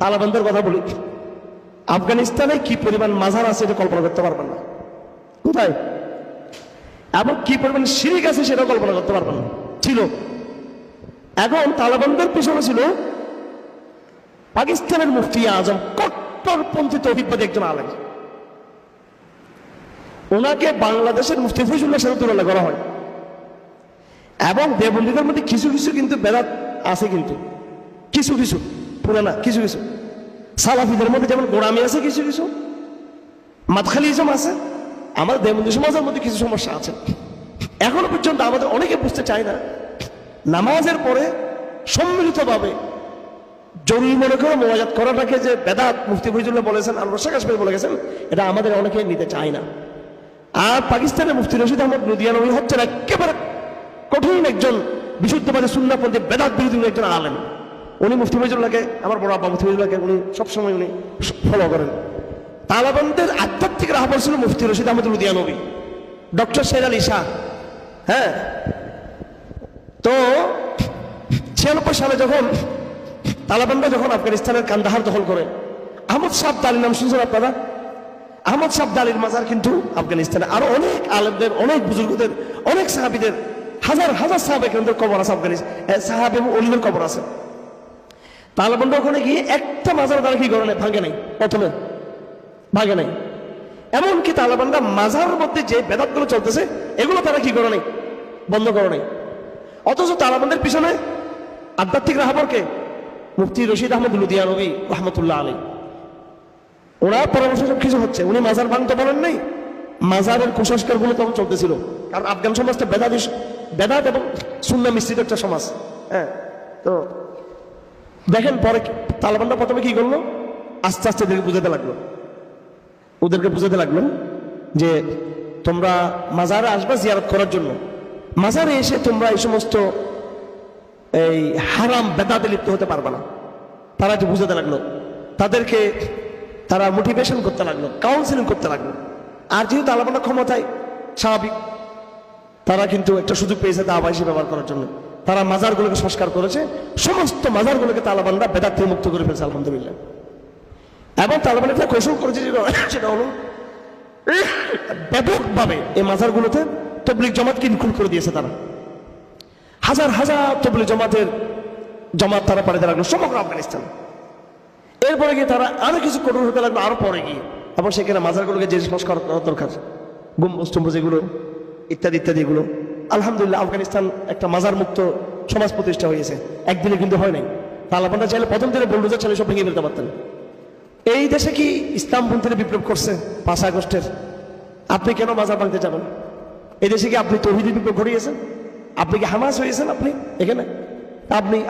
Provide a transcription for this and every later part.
তালেবানদের কথা বলি, আফগানিস্তানে কি পরিমাণ মাজার আছে এটা কল্পনা করতে পারবেন না। কোথায় এবং কি পরিমাণ শিরিক আছে সেটা কল্পনা করতে পারবেন না, ছিল। এখন তালেবানদের পিছনে ছিল পাকিস্তানের মুফতি আজম, কট্টরপন্থী তৌহিদবাদী একজন আলেম। ওনাকে বাংলাদেশের মুফতি ফয়জুল্লাহর সাথে তুলনা করা হয়। এবং দেবন্দীদের মধ্যে কিছু কিছু কিন্তু বেদাত আছে, কিন্তু কিছু কিছু, পুরো না, কিছু কিছু। সালাফিদের মধ্যে যেমন গোড়ামি আছে, কিছু কিছু মাদখালিজম আছে। আমাদের দেবন্দী সমাজের মধ্যে কিছু সমস্যা আছে। এখনো পর্যন্ত আমাদের অনেকে বুঝতে চায় না, নামাজের পরে সম্মিলিতভাবে জরুরি মনে করে মোয়াজাত করাটাকে যে বেদাত মুফতি ফয়জুল্লাহ বলেছেন আর রশা কাশফি বলে গেছেন, এটা আমাদের অনেকে নিতে চায় না। আর পাকিস্তানের মুফতি রশিদ আহমদ লুধিয়ানবী হচ্ছেন একেবারে কঠিন একজন বিশুদ্ধবাদী সুন্নাহপন্থী বেদাত বিরোধী একজন আলেম। উনি মুফতি ফয়জুল্লাহকে, আমার বড় আব্বা মুফতি ফয়জুল্লাহকে উনি সবসময় উনি ফলো করেন। তালেবানদের আধ্যাত্মিক রাহবার ছিল মুফতি রশিদ আহমদ লুধিয়ানবী, ডক্টর শের আলী শাহ। হ্যাঁ, তো 96 সালে যখন তালেবানরা যখন আফগানিস্তানের কান্দাহার দখল করে, আহমদ শাহ আব্দালির নাম শুনছেন আপনারা? আহমদ শাহ আব্দালির মাজার কিন্তু আফগানিস্তানে আরো অনেক আলেমদের, অনেক বুজুর্গদের, অনেক সাহাবীদের, হাজার হাজার সাহাবা কেন্দ্রের কবর আছে আফগানিস্তান, সাহাবা এবং অলিদের কবর আছে। তালেবানরা ওখানে গিয়ে একটা মাজার তারা কি করে নাই, ভাঙে নাই, প্রথমে ভাঙে নাই। এমনকি তালেবানরা মাজারের মধ্যে যে বেদাতগুলো চলতেছে এগুলো তারা কি করে নাই, বন্ধ করে নাই। অথচ তালেবানদের পিছনে আধ্যাত্মিক রাহবরকে মুফতি রশিদ আহমদ লুধিয়ানবী রহমতুল্লাহ আলাইহি, ওনার পরামর্শ সব কিছু হচ্ছে। উনি মাজার ভাঙতে বলেন নাই, মাজারের কুসংস্কার গুলো তখন চলতেছিল। কারণ আফগান সমাজটা বেদাত এবং সুন্নাহ মিশ্রিত একটা সমাজ। হ্যাঁ, তো দেখেন পরে তালেবানরা প্রথমে কি করলো, আস্তে আস্তে ওদেরকে বুঝাতে লাগলো যে তোমরা মাজারে আসবা জিয়ারত করার জন্য, মাজারে এসে তোমরা এই সমস্ত এই হারাম বেদাতে লিপ্ত হতে পারবে না। তারা একটু বুঝাতে লাগলো, তাদেরকে তারা মোটিভেশন করতে লাগলো, কাউন্সিলিং করতে লাগলো। আর যেহেতু তালেবানরা ক্ষমতায়, স্বাভাবিক তারা কিন্তু একটা সুযোগ পেয়েছে দাওয়া হিসেবে ব্যবহার করার জন্য। তারা মাজারগুলোকে সংস্কার করেছে, সমস্ত মাজারগুলোকে তালেবানরা বেদাত থেকে মুক্ত করে ফেলছে আলহামদুলিল্লাহ। এবং তালেবান একটা কৌশল করেছে, সেটা হলো ব্যাপকভাবে এই মাজারগুলোতে তবলিগ জামাতকে ইনক্লুড করে দিয়েছে। তারা হাজার হাজার তবলিগ জামাত তারা পাঠাতে লাগলো সমগ্র আফগানিস্তান। এরপরে গিয়ে তারা আরো কিছু কঠোর হতে লাগলো, আরো পরে গিয়ে। এবং সেখানে মাজারগুলোকে যে সংস্কার করা দরকার, গম্বুজ টম্বুজ এগুলো ইত্যাদি ইত্যাদি এগুলো, আলহামদুলিল্লাহ আফগানিস্তান একটা মাজার মুক্ত সমাজ প্রতিষ্ঠা হয়েছে। একদিনে কিন্তু হয় নাই। তালেবানরা চাইলে প্রথম দিনে বুলডোজার চালিয়ে সব ভেঙে ফেলতে পারতেন। এই দেশে কি ইসলামপন্থীরা বিপ্লব করছে 5 আগস্টের? আপনি কেন মাজার ভাঙতে যাবেন? এই দেশে কি আপনি তৌহিদি বিপ্লব ঘটিয়েছেন? আপনি কি হামাস হয়েছেন? আপনি এখানে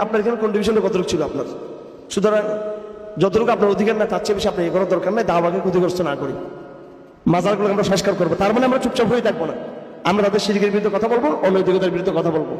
আপনার এখানে কন্ট্রিবিউশন কতটুকু ছিল আপনার? সুতরাং যতটুকু আপনার অধিকার না তার চেয়ে বেশি আপনি এ করার দরকার নাই। দাওয়াকে ক্ষতিগ্রস্ত না করি, মাজারগুলোকে আমরা সংস্কার করবো। তার মানে আমরা চুপচাপ হয়ে থাকবো না, আমরা তাদের শিরকের বিরুদ্ধে কথা বলবো, অনৈতিকতার বিরুদ্ধে কথা বলবো।